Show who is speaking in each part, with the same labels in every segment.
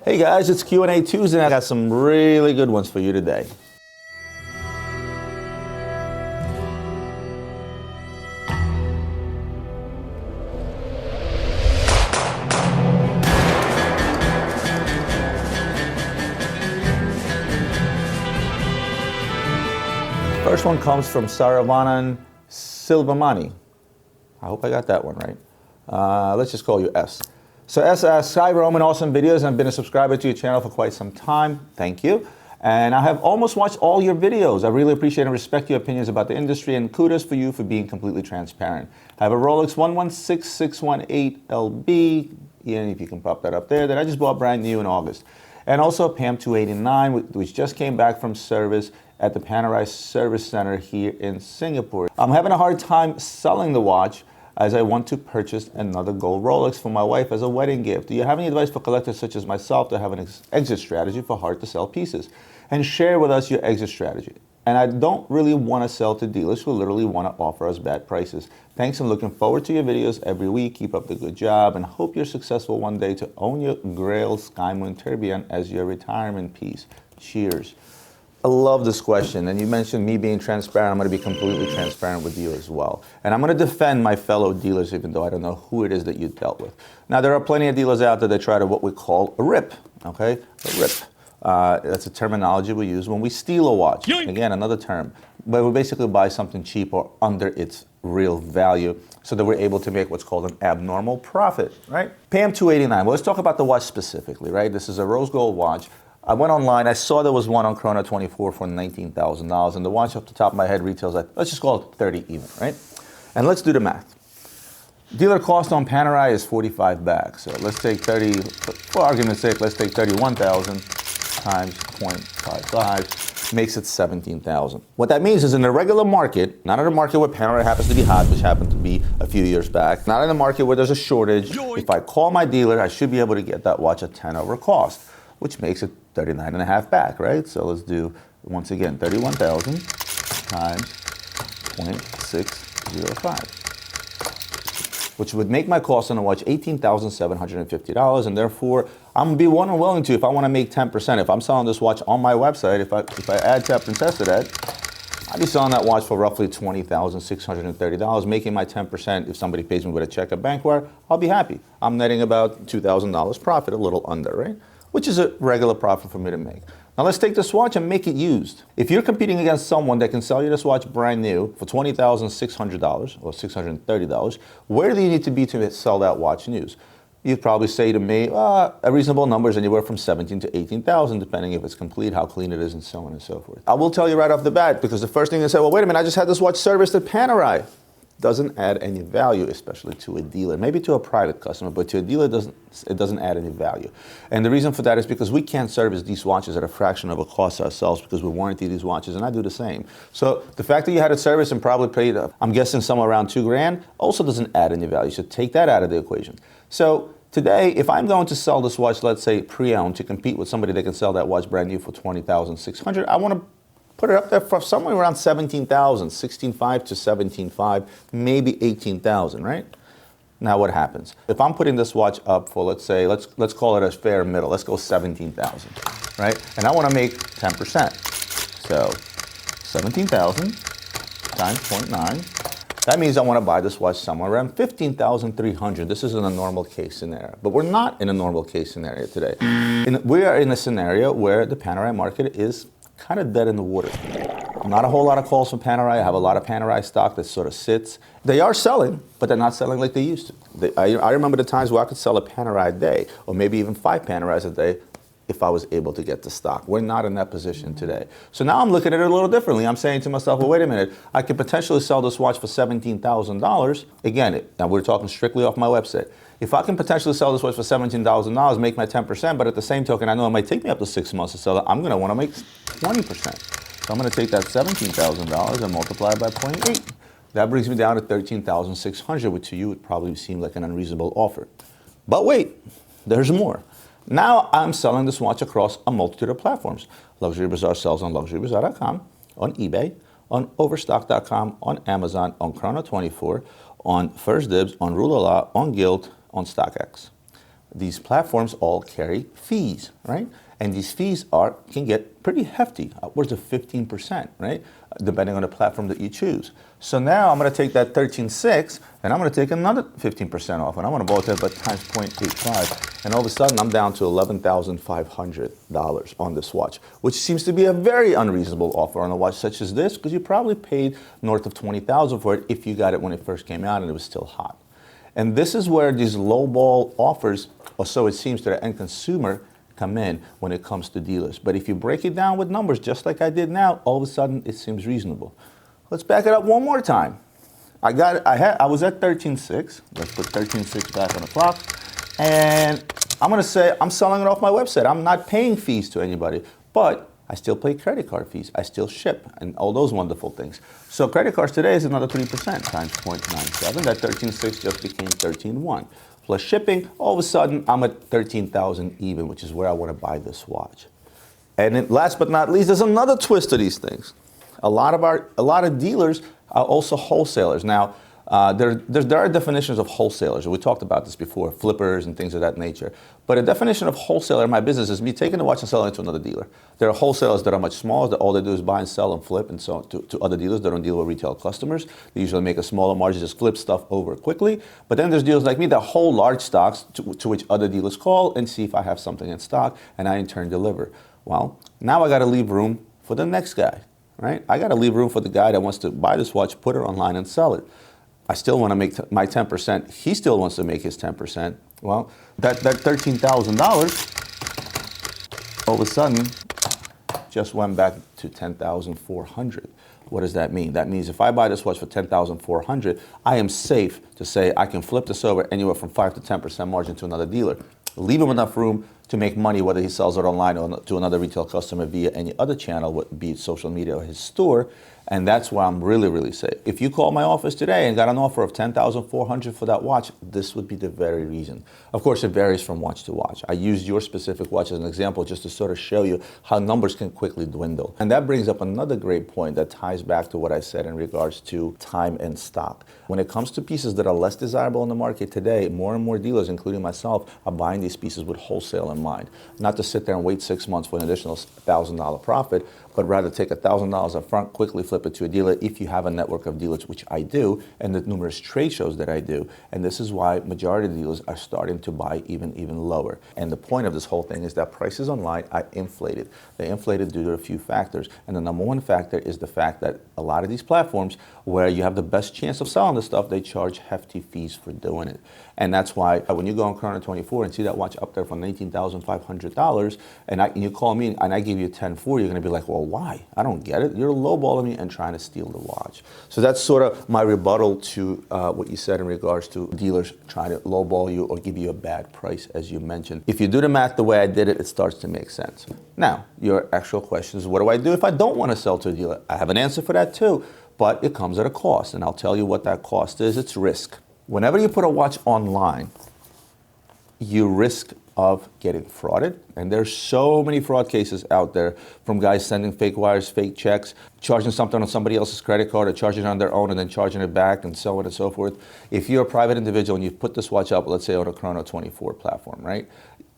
Speaker 1: Hey guys, it's Q&A Tuesday and I got some really good ones for you today. First one comes from Saravanan Silvamani. I hope I got that one right. Let's just call you S. So S asks, hi Roman, awesome videos. I've been a subscriber to your channel for quite some time. Thank you. And I have almost watched all your videos. I really appreciate and respect your opinions about the industry, and kudos for you for being completely transparent. I have a Rolex 116618 LB, and if you can pop that up there, that I just bought brand new in August. And also a PAM 289, which just came back from service at the Panerai Service Center here in Singapore. I'm having a hard time selling the watch as I want to purchase another gold Rolex for my wife as a wedding gift. Do you have any advice for collectors such as myself to have an exit strategy for hard to sell pieces? And share with us your exit strategy. And I don't really want to sell to dealers who literally want to offer us bad prices. Thanks, and looking forward to your videos every week. Keep up the good job and hope you're successful one day to own your Grail Skymoon Tourbillon as your retirement piece. Cheers. I love this question, and you mentioned me being transparent. I'm going to be completely transparent with you as well. And I'm going to defend my fellow dealers, even though I don't know who it is that you dealt with. Now, there are plenty of dealers out there that try to what we call a rip, okay? A rip. That's a terminology we use when we steal a watch. Yoink. Again, another term. But we basically buy something cheap or under its real value so that we're able to make what's called an abnormal profit, right? PAM 289. Well, let's talk about the watch specifically, right? This is a rose gold watch. I went online, I saw there was one on Chrono 24 for $19,000, and the watch off the top of my head retails at, let's just call it 30 even, right? And let's do the math. Dealer cost on Panerai is 45 bags. So let's take 30, for argument's sake, let's take 31,000 times 0.55, makes it 17,000. What that means is in the regular market, not in a market where Panerai happens to be hot, which happened to be a few years back, not in a market where there's a shortage, if I call my dealer, I should be able to get that watch at 10 over cost, which makes it 39.5 back, right? So let's do, once again, 31,000 times 0.605, which would make my cost on the watch $18,750, and therefore I'm gonna be more than willing to, if I wanna make 10%, if I'm selling this watch on my website, if I add 10% to that, I'd be selling that watch for roughly $20,630, making my 10%. If somebody pays me with a check or bank wire, I'll be happy. I'm netting about $2,000 profit, a little under, right? Which is a regular profit for me to make. Now let's take this watch and make it used. If you're competing against someone that can sell you this watch brand new for $20,600 or $630, where do you need to be to sell that watch used? You'd probably say to me, a reasonable number is anywhere from 17 to 18,000, depending if it's complete, how clean it is, and so on and so forth. I will tell you right off the bat, because the first thing they say, well, wait a minute, I just had this watch serviced at Panerai. Doesn't add any value, especially to a dealer. Maybe to a private customer, but to a dealer, it doesn't add any value. And the reason for that is because we can't service these watches at a fraction of a cost ourselves because we warranty these watches, and I do the same. So the fact that you had it serviced and probably paid, I'm guessing somewhere around $2,000, also doesn't add any value. So take that out of the equation. So today, if I'm going to sell this watch, let's say pre-owned, to compete with somebody that can sell that watch brand new for $20,600, I want to put it up there for somewhere around 17,000, 16.5 to 17.5, maybe 18,000, right? Now what happens? If I'm putting this watch up for, let's say, let's call it a fair middle, let's go 17,000, right? And I want to make 10%. So 17,000 times 0.9, that means I want to buy this watch somewhere around 15,300. This is in a normal case scenario, but we're not in a normal case scenario today. We are in a scenario where the Panerai market is kind of dead in the water. Not a whole lot of calls from Panerai. I have a lot of Panerai stock that sort of sits. They are selling, but they're not selling like they used to. I remember the times where I could sell a Panerai a day, or maybe even 5 Panerais a day, if I was able to get the stock. We're not in that position today. So now I'm looking at it a little differently. I'm saying to myself, well, wait a minute, I could potentially sell this watch for $17,000. Again, now we're talking strictly off my website. If I can potentially sell this watch for $17,000, make my 10%, but at the same token, I know it might take me up to 6 months to sell it, I'm gonna wanna make 20%. So I'm gonna take that $17,000 and multiply it by 0.8. That brings me down to $13,600, which to you would probably seem like an unreasonable offer. But wait, there's more. Now I'm selling this watch across a multitude of platforms. Luxury Bazaar sells on luxurybazaar.com, on eBay, on Overstock.com, on Amazon, on Chrono 24, on First Dibs, on Rulala, on Guild, on StockX. these platforms all carry fees, right? And these fees can get pretty hefty, upwards of 15%, right? Depending on the platform that you choose. So now I'm going to take that 13.6 and I'm going to take another 15% off, and I'm going to multiply that times 0.85, and all of a sudden I'm down to $11,500 on this watch, which seems to be a very unreasonable offer on a watch such as this, because you probably paid north of $20,000 for it if you got it when it first came out and it was still hot. And this is where these lowball offers, or so it seems to the end consumer, come in when it comes to dealers. But if you break it down with numbers, just like I did now, all of a sudden it seems reasonable. Let's back it up one more time. I was at 13.6. Let's put 13.6 back on the clock. And I'm going to say I'm selling it off my website. I'm not paying fees to anybody, but I still pay credit card fees. I still ship and all those wonderful things. So credit cards today is another 3% times 0.97. That 13.6 just became 13.1. Plus shipping, all of a sudden I'm at 13,000 even, which is where I want to buy this watch. And then last but not least, there's another twist to these things. A lot of dealers are also wholesalers. Now, there are definitions of wholesalers. We talked about this before, flippers and things of that nature. But a definition of wholesaler in my business is me taking the watch and selling it to another dealer. There are wholesalers that are much smaller, that all they do is buy and sell and flip and so to other dealers that don't deal with retail customers. They usually make a smaller margin, just flip stuff over quickly. But then there's dealers like me that hold large stocks to which other dealers call and see if I have something in stock, and I in turn deliver. Well, now I got to leave room for the next guy, right? I got to leave room for the guy that wants to buy this watch, put it online and sell it. I still want to make my 10%. He still wants to make his 10%. Well, that $13,000 all of a sudden just went back to $10,400. What does that mean? That means if I buy this watch for $10,400, I am safe to say I can flip this over anywhere from 5 to 10% margin to another dealer. Leave him enough room to make money, whether he sells it online or to another retail customer via any other channel, be it social media or his store. And that's why I'm really, really safe. If you call my office today and got an offer of $10,400 for that watch, this would be the very reason. Of course, it varies from watch to watch. I used your specific watch as an example just to sort of show you how numbers can quickly dwindle. And that brings up another great point that ties back to what I said in regards to time and stock. When it comes to pieces that are less desirable in the market today, more and more dealers, including myself, are buying these pieces with wholesale in mind. Not to sit there and wait 6 months for an additional $1,000 profit, but rather take $1,000 up front, quickly flip it to a dealer if you have a network of dealers, which I do, and the numerous trade shows that I do. And this is why majority of the dealers are starting to buy even lower. And the point of this whole thing is that prices online are inflated. They're inflated due to a few factors. And the number one factor is the fact that a lot of these platforms where you have the best chance of selling this stuff, they charge hefty fees for doing it. And that's why when you go on Chrono24 and see that watch up there for $19,500, and you call me and I give you $10,400, you're going to be like, well, why? I don't get it. You're lowballing me and trying to steal the watch. So that's sort of my rebuttal to what you said in regards to dealers trying to lowball you or give you a bad price, as you mentioned. If you do the math the way I did it, it starts to make sense. Now, your actual question is, what do I do if I don't want to sell to a dealer? I have an answer for that too, but it comes at a cost, and I'll tell you what that cost is. It's risk. Whenever you put a watch online, you risk of getting frauded. And there's so many fraud cases out there, from guys sending fake wires, fake checks, charging something on somebody else's credit card or charging it on their own and then charging it back, and so on and so forth. If you're a private individual and you put this watch up, let's say on a Chrono24 platform, right?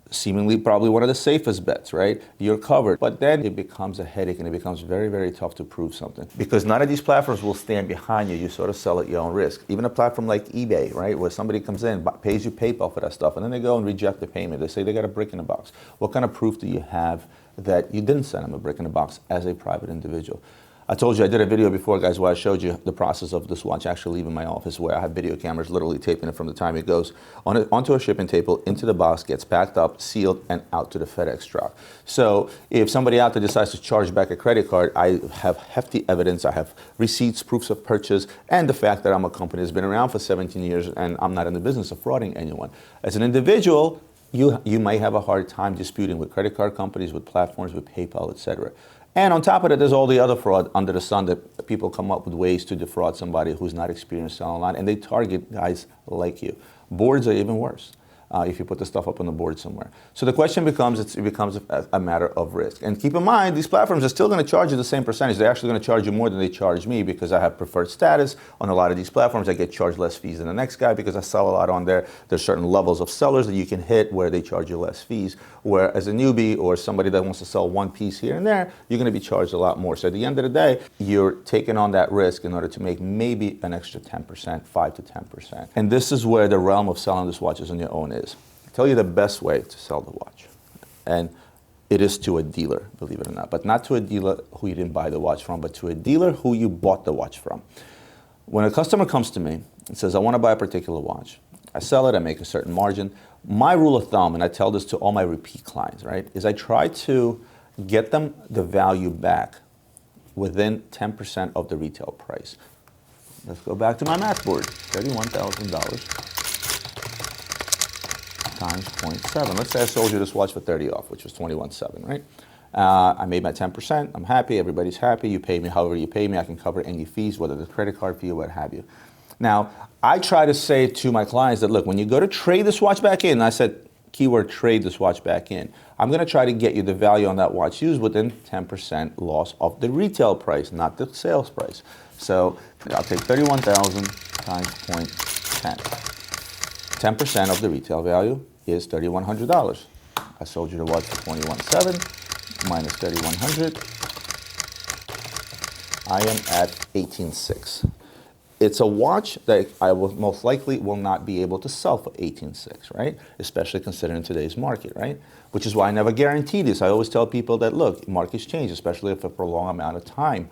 Speaker 1: Seemingly probably one of the safest bets, right? You're covered. But then it becomes a headache and it becomes very, very tough to prove something, because none of these platforms will stand behind you. You sort of sell at your own risk. Even a platform like eBay, right? Where somebody comes in, pays you PayPal for that stuff, and then they go and reject the payment. They say they got a brick in a box. What kind of proof do you have that you didn't send them a brick in a box as a private individual? I told you I did a video before, guys, where I showed you the process of this watch actually leaving my office, where I have video cameras literally taping it from the time it goes onto a shipping table, into the box, gets packed up, sealed, and out to the FedEx truck. So if somebody out there decides to charge back a credit card, I have hefty evidence. I have receipts, proofs of purchase, and the fact that I'm a company that's been around for 17 years and I'm not in the business of frauding anyone. As an individual, you might have a hard time disputing with credit card companies, with platforms, with PayPal, etc. And on top of it, there's all the other fraud under the sun that people come up with ways to defraud somebody who's not experienced selling online, and they target guys like you. Boards are even worse. if you put the stuff up on the board somewhere. So the question becomes, it becomes a matter of risk. And keep in mind, these platforms are still going to charge you the same percentage. They're actually going to charge you more than they charge me because I have preferred status on a lot of these platforms. I get charged less fees than the next guy because I sell a lot on there. There's certain levels of sellers that you can hit where they charge you less fees. Where as a newbie or somebody that wants to sell one piece here and there, you're going to be charged a lot more. So at the end of the day, you're taking on that risk in order to make maybe an extra 10%, 5 to 10%. And this is where the realm of selling this watches on your own is. I'll tell you the best way to sell the watch. And it is to a dealer, believe it or not. But not to a dealer who you didn't buy the watch from, but to a dealer who you bought the watch from. When a customer comes to me and says, I want to buy a particular watch, I sell it, I make a certain margin. My rule of thumb, and I tell this to all my repeat clients, right, is I try to get them the value back within 10% of the retail price. Let's go back to my math board. $31,000 times 0.7. Let's say I sold you this watch for 30 off, which was 21.7, right? I made my 10%. I'm happy. Everybody's happy. You pay me however you pay me. I can cover any fees, whether it's credit card fee or what have you. Now, I try to say to my clients that, look, when you go to trade this watch back in, and I said, keyword trade this watch back in, I'm going to try to get you the value on that watch used within 10% loss of the retail price, not the sales price. So I'll take 31,000 times 0.10. 10% of the retail value is $3,100. I sold you the watch for 21.7 minus 3,100. I am at 18.6. It's a watch that I will most likely will not be able to sell for 18.6, right? Especially considering today's market, right? Which is why I never guarantee this. I always tell people that, look, markets change, especially if a prolonged amount of time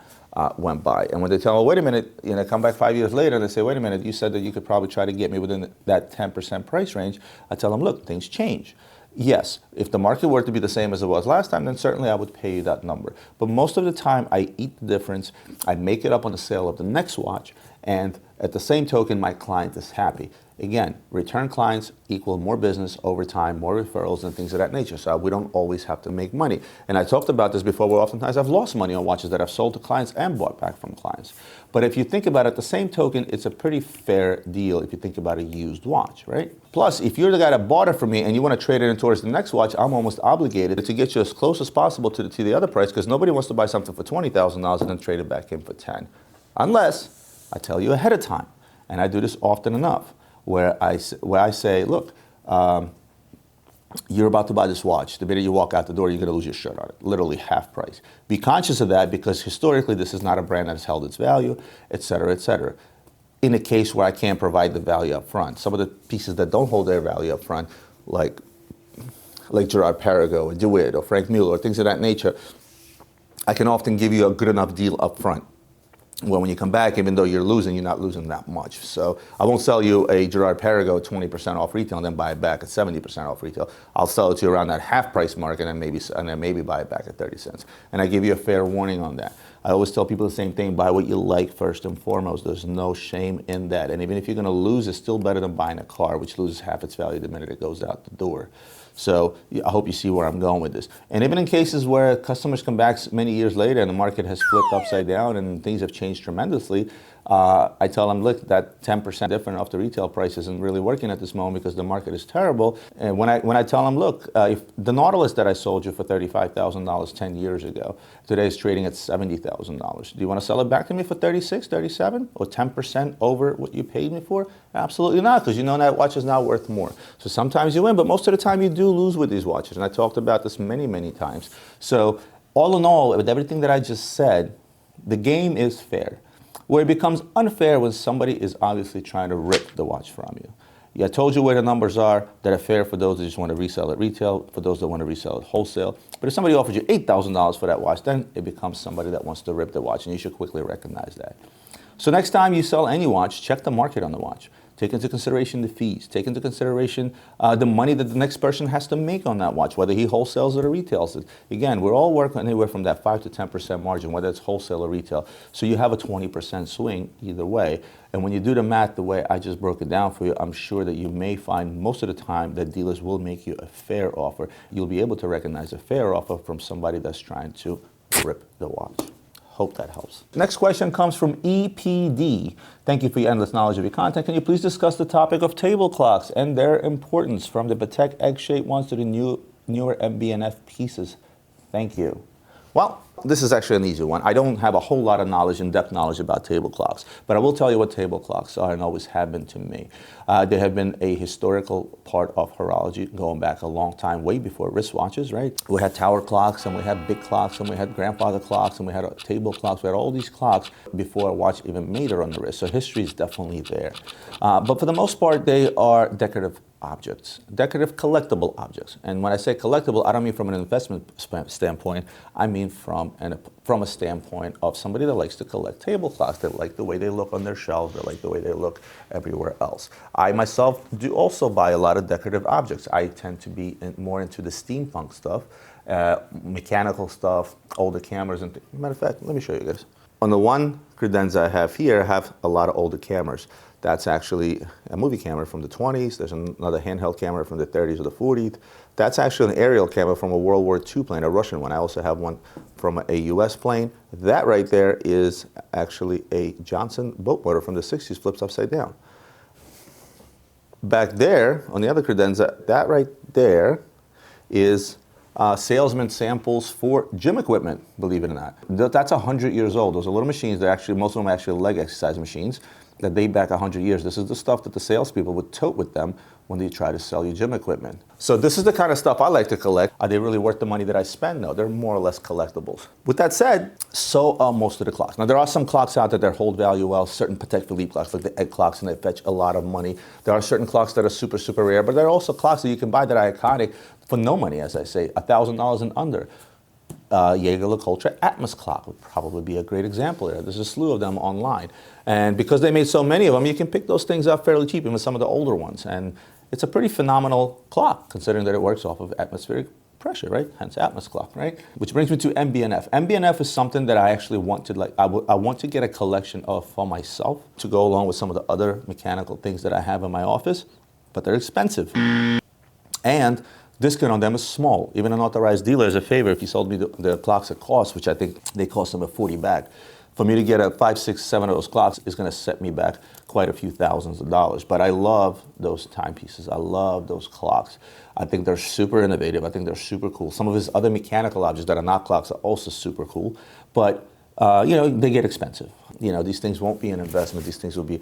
Speaker 1: went by. And when they tell me, wait a minute, come back 5 years later and they say, wait a minute, you said that you could probably try to get me within that 10% price range. I tell them, look, things change. Yes, if the market were to be the same as it was last time, then certainly I would pay you that number. But most of the time, I eat the difference. I make it up on the sale of the next watch. And at the same token, my client is happy. Again, return clients equal more business over time, more referrals and things of that nature. So we don't always have to make money. And I talked about this before, where oftentimes I've lost money on watches that I've sold to clients and bought back from clients. But if you think about it, at the same token, it's a pretty fair deal if you think about a used watch, right? Plus, if you're the guy that bought it from me and you want to trade it in towards the next watch, I'm almost obligated to get you as close as possible to the other price, because nobody wants to buy something for $20,000 and then trade it back in for 10. Unless I tell you ahead of time. And I do this often enough, where I say, look, you're about to buy this watch. The minute you walk out the door, you're going to lose your shirt on it, literally half price. Be conscious of that, because historically, this is not a brand that has held its value, et cetera, et cetera. In a case where I can't provide the value up front. Some of the pieces that don't hold their value up front, like Gerard Perregaux or DeWitt or Frank Mueller or things of that nature, I can often give you a good enough deal up front. Well, when you come back, even though you're not losing that much. So I won't sell you a Gerard Perregaux at 20% off retail and then buy it back at 70% off retail. I'll sell it to you around that half price mark and then maybe buy it back at 30 cents. And I give you a fair warning on that. I always tell people the same thing: buy what you like first and foremost. There's no shame in that. And even if you're going to lose, it's still better than buying a car, which loses half its value the minute it goes out the door. So I hope you see where I'm going with this. And even in cases where customers come back many years later and the market has flipped upside down and things have changed tremendously, I tell them, look, that 10% different off the retail price isn't really working at this moment because the market is terrible. And when I tell them, look, if the Nautilus that I sold you for $35,000 10 years ago, today is trading at $70,000. Do you want to sell it back to me for 36, 37, or 10% over what you paid me for? Absolutely not, because you know that watch is now worth more. So sometimes you win, but most of the time you do lose with these watches. And I talked about this many, many times. So all in all, with everything that I just said, the game is fair. Where it becomes unfair when somebody is obviously trying to rip the watch from you. Yeah, I told you where the numbers are that are fair for those that just want to resell at retail, for those that want to resell at wholesale. But if somebody offers you $8,000 for that watch, then it becomes somebody that wants to rip the watch, and you should quickly recognize that. So next time you sell any watch, check the market on the watch. Take into consideration the fees. Take into consideration the money that the next person has to make on that watch, whether he wholesales it or retails it. Again, we're all working anywhere from that 5 to 10% margin, whether it's wholesale or retail. So you have a 20% swing either way. And when you do the math the way I just broke it down for you, I'm sure that you may find most of the time that dealers will make you a fair offer. You'll be able to recognize a fair offer from somebody that's trying to rip the watch. Hope that helps. Next question comes from EPD. Thank you for your endless knowledge of your content. Can you please discuss the topic of table clocks and their importance, from the Patek egg-shaped ones to the newer MB&F pieces? Thank you. Well, this is actually an easy one. I don't have a whole lot of knowledge, in-depth knowledge about table clocks, but I will tell you what table clocks are and always have been to me. They have been a historical part of horology going back a long time, way before wristwatches, right? We had tower clocks, and we had big clocks, and we had grandfather clocks, and we had table clocks. We had all these clocks before a watch even made it on the wrist, so history is definitely there. But for the most part, they are decorative objects, decorative collectible objects. And when I say collectible, I don't mean from an investment standpoint. I mean from a standpoint of somebody that likes to collect table clocks. They like the way they look on their shelves. They like the way they look everywhere else. I myself do also buy a lot of decorative objects. I tend to be more into the steampunk stuff, mechanical stuff, older cameras. And matter of fact, let me show you guys. On the one credenza I have here, I have a lot of older cameras. That's actually a movie camera from the 20s. There's another handheld camera from the 30s or the 40s. That's actually an aerial camera from a World War II plane, a Russian one. I also have one from a US plane. That right there is actually a Johnson boat motor from the 60s, flips upside down. Back there, on the other credenza, that right there is salesman samples for gym equipment, believe it or not. That's 100 years old. Those are little machines. They're actually, most of them are actually leg exercise machines that date back 100 years. This is the stuff that the salespeople would tote with them when they try to sell you gym equipment. So this is the kind of stuff I like to collect. Are they really worth the money that I spend? No, they're more or less collectibles. With that said, so are most of the clocks. Now there are some clocks out there that hold value well, certain Patek Philippe clocks, like the egg clocks, and they fetch a lot of money. There are certain clocks that are super, super rare, but there are also clocks that you can buy that are iconic for no money, as I say, $1,000 and under. Jaeger-LeCoultre Atmos clock would probably be a great example there. There's a slew of them online. And because they made so many of them, you can pick those things up fairly cheap, even some of the older ones. And it's a pretty phenomenal clock, considering that it works off of atmospheric pressure, right? Hence Atmos clock, right? Which brings me to MB&F. MB&F is something that I actually want to, I want to get a collection of for myself to go along with some of the other mechanical things that I have in my office, but they're expensive. And discount on them is small. Even an authorized dealer is a favor if he sold me the clocks at cost, which I think they cost him a 40 back. For me to get a 5, 6, 7 of those clocks is going to set me back quite a few thousands of dollars. But I love those timepieces. I love those clocks. I think they're super innovative. I think they're super cool. Some of his other mechanical objects that are not clocks are also super cool. But, you know, they get expensive. You know, these things won't be an investment. These things will be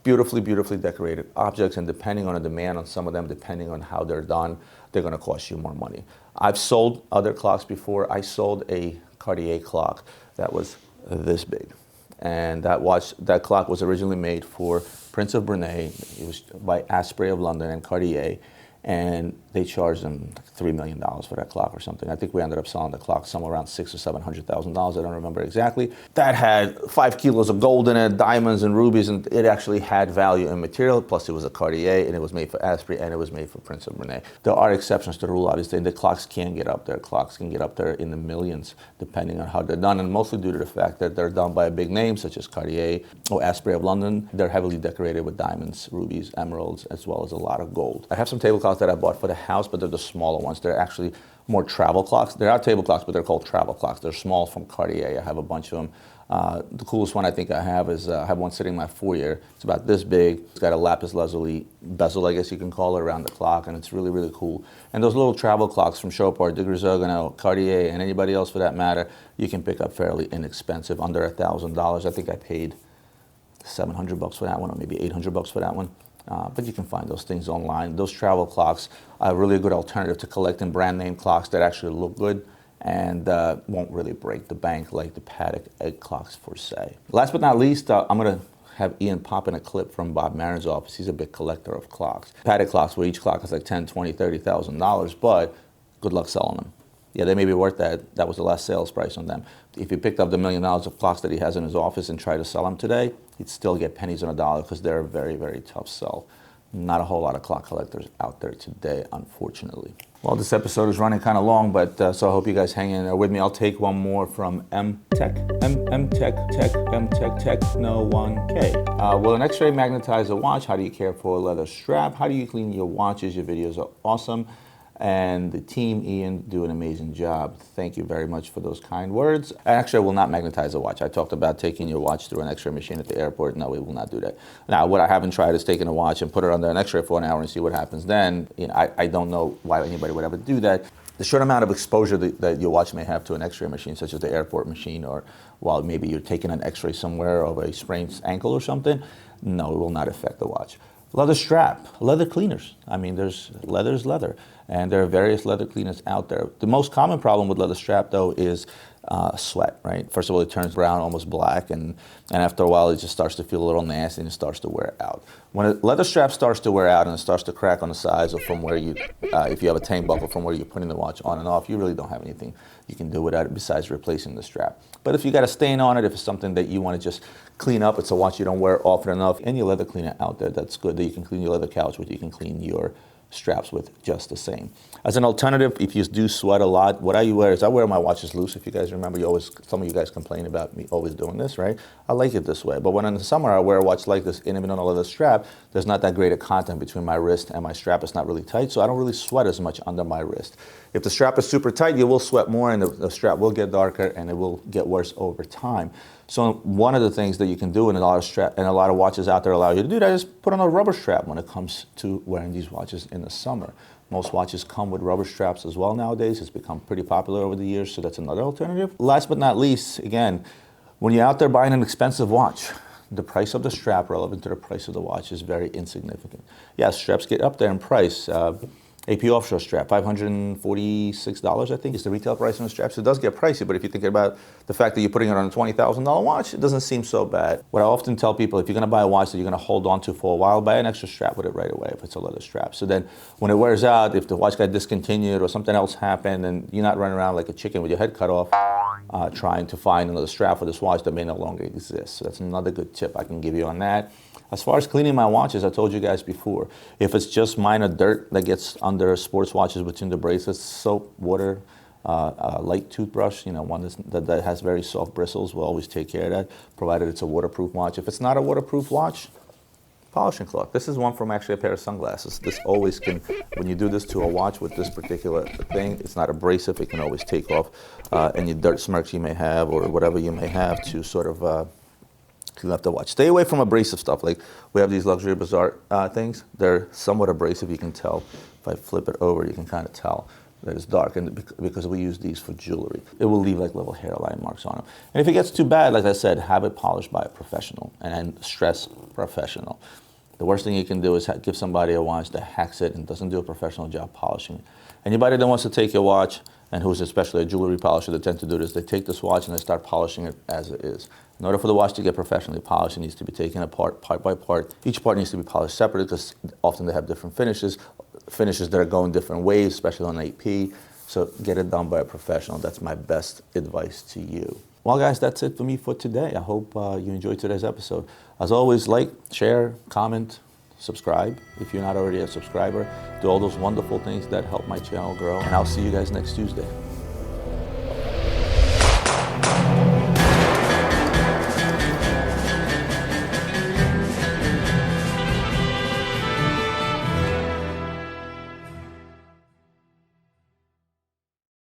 Speaker 1: beautifully, beautifully decorated objects. And depending on the demand on some of them, depending on how they're done, they're going to cost you more money. I've sold other clocks before. I sold a Cartier clock that was this big. And that clock was originally made for Prince of Brunei. It was by Asprey of London and Cartier. And they charged them like $3 million for that clock or something. I think we ended up selling the clock somewhere around $600,000 or $700,000. I don't remember exactly. That had 5 kilos of gold in it, diamonds and rubies, and it actually had value in material. Plus, it was a Cartier, and it was made for Asprey, and it was made for Prince of Brunei. There are exceptions to the rule, obviously, and the clocks can get up there. Clocks can get up there in the millions, depending on how they're done, and mostly due to the fact that they're done by a big name, such as Cartier or Asprey of London. They're heavily decorated with diamonds, rubies, emeralds, as well as a lot of gold. I have some table clocks that I bought for the house, but they're the smaller ones. They're actually more travel clocks. They're not table clocks, but they're called travel clocks. They're small from Cartier. I have a bunch of them. The coolest one I think I have is I have one sitting in my foyer. It's about this big. It's got a lapis lazuli bezel, I guess you can call it, around the clock, and it's really, really cool. And those little travel clocks from Chopard, de Grisogno, Cartier, and anybody else for that matter, you can pick up fairly inexpensive, under $1,000. I think I paid $700 for that one, or maybe $800 for that one. But you can find those things online. Those travel clocks are a really good alternative to collecting brand name clocks that actually look good and won't really break the bank like the Patek egg clocks per se. Last but not least, I'm going to have Ian pop in a clip from Bob Marin's office. He's a big collector of clocks. Patek clocks, where each clock is like $10,000, $20,000, $30,000, but good luck selling them. Yeah, they may be worth that. That was the last sales price on them. If he picked up the $1 million of clocks that he has in his office and tried to sell them today, he'd still get pennies on a dollar because they're a very, very tough sell. Not a whole lot of clock collectors out there today, unfortunately. Well, this episode is running kind of long, but so I hope you guys hang in there with me. I'll take one more from M-Tech, no 1K. Will an X-ray magnetize a watch? How do you care for a leather strap? How do you clean your watches? Your videos are awesome. and the team, Ian, do an amazing job. Thank you very much for those kind words. Actually, I will not magnetize a watch. I talked about taking your watch through an x-ray machine at the airport. No, we will not do that. Now, what I haven't tried is taking a watch and put it under an x-ray for an hour and see what happens then. I don't know why anybody would ever do that. The short amount of exposure that your watch may have to an x-ray machine, such as the airport machine, or while maybe you're taking an x-ray somewhere of a sprained ankle or something, no, it will not affect the watch. Leather strap, leather cleaners. I mean, leather's leather, and there are various leather cleaners out there. The most common problem with leather strap, though, is sweat, right? First of all, it turns brown, almost black, and after a while, it just starts to feel a little nasty and it starts to wear out. When a leather strap starts to wear out and it starts to crack on the sides or from where you, if you have a tank buckle from where you're putting the watch on and off, you really don't have anything you can do without it besides replacing the strap. But if you got a stain on it, if it's something that you want to just clean up, it's a watch you don't wear often enough, and your leather cleaner out there, that's good, that you can clean your leather couch with, you can clean your straps with just the same. As an alternative, if you do sweat a lot, what I wear is I wear my watches loose. If you guys remember, some of you guys complain about me always doing this, right? I like it this way. But when in the summer I wear a watch like this, even on a leather strap, there's not that great a contact between my wrist and my strap. It's not really tight, so I don't really sweat as much under my wrist. If the strap is super tight, you will sweat more, and the strap will get darker, and it will get worse over time. So one of the things that you can do, and a lot of watches out there allow you to do that, is put on a rubber strap when it comes to wearing these watches in the summer. Most watches come with rubber straps as well nowadays. It's become pretty popular over the years, so that's another alternative. Last but not least, again, when you're out there buying an expensive watch, the price of the strap relevant to the price of the watch is very insignificant. Yes, straps get up there in price. AP offshore strap, $546, I think, is the retail price on the straps. It does get pricey, but if you think about the fact that you're putting it on a $20,000 watch, it doesn't seem so bad. What I often tell people, if you're gonna buy a watch that you're gonna hold on to for a while, buy an extra strap with it right away if it's a leather strap. So then when it wears out, if the watch got discontinued or something else happened, and you're not running around like a chicken with your head cut off, trying to find another strap for this watch that may no longer exist. So that's another good tip I can give you on that. As far as cleaning my watches, I told you guys before, if it's just minor dirt that gets under sports watches between the bracelets, soap, water, light toothbrush, one that has very soft bristles, will always take care of that, provided it's a waterproof watch. If it's not a waterproof watch, polishing cloth. This is one from actually a pair of sunglasses. This always can, when you do this to a watch with this particular thing, it's not abrasive, it can always take off any dirt smirks you may have or whatever you may have to sort of clean up the watch. Stay away from abrasive stuff. Like we have these Luxury Bazaar things. They're somewhat abrasive, you can tell. If I flip it over, you can kind of tell that it's dark, and because we use these for jewelry. It will leave like little hairline marks on them. And if it gets too bad, like I said, have it polished by a professional, and stress professional. The worst thing you can do is give somebody a watch that hacks it and doesn't do a professional job polishing it. Anybody that wants to take your watch, and who's especially a jewelry polisher, they tend to do this, they take this watch and they start polishing it as it is. In order for the watch to get professionally polished, it needs to be taken apart, part by part. Each part needs to be polished separately because often they have different finishes that are going different ways, especially on AP. So get it done by a professional. That's my best advice to you. Well, guys, that's it for me for today. I hope you enjoyed today's episode. As always, like, share, comment, subscribe if you're not already a subscriber. Do all those wonderful things that help my channel grow. And I'll see you guys next Tuesday.